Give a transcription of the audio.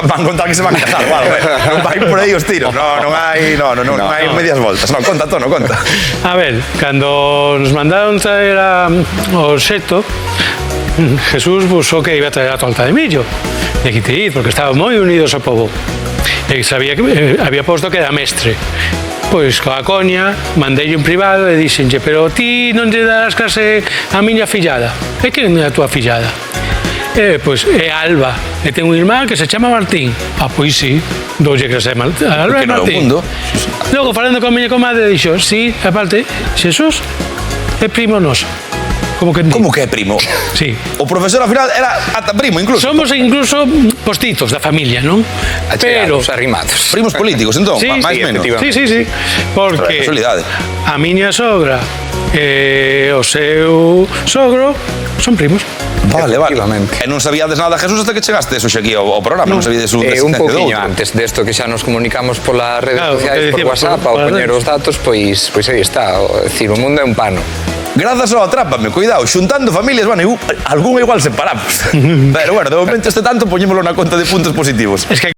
Van contar que se van casar ou algo, non vai por aí os tiros, non hai medias voltas, non, conta, Tono, conta. A ver, cando nos mandaron traer o xeto, Jesús buscou que iba a traer a torta de millo de Quitirid, porque estaban moi unidos ao povo e sabía que había posto que era mestre. Pois, coa coña, mandei un privado e dixenlle, pero ti non lle darás clase a miña fillada? E quen é a tua fillada? Pois é Alba, e ten un irmán que se chama Martín. Pois sí, doulle clase a Alba e Martín. Logo, falando con a miña comadre, dixo, sí, aparte, Xesús é primo noso. Como que é primo? Sí. O profesor, ao final, era ata primo, incluso. Somos incluso postizos da familia, non? Achegados, arrimados. Primos políticos, entón, máis menos. Sí, porque a miña sogra e o seu sogro son primos. Vale. E non sabíades nada, Jesús, hasta que chegastes hoxe aquí ao programa, non sabíades un pouquinho antes desto que xa nos comunicamos polas redes sociais, por WhatsApp, ao poñer os datos, pois aí está, o mundo é un pano. Grazas ao Atrápame, cuidado, xuntando familias, bueno, algún igual separamos. Pero bueno, de momento este tanto poñémolo na conta de puntos positivos.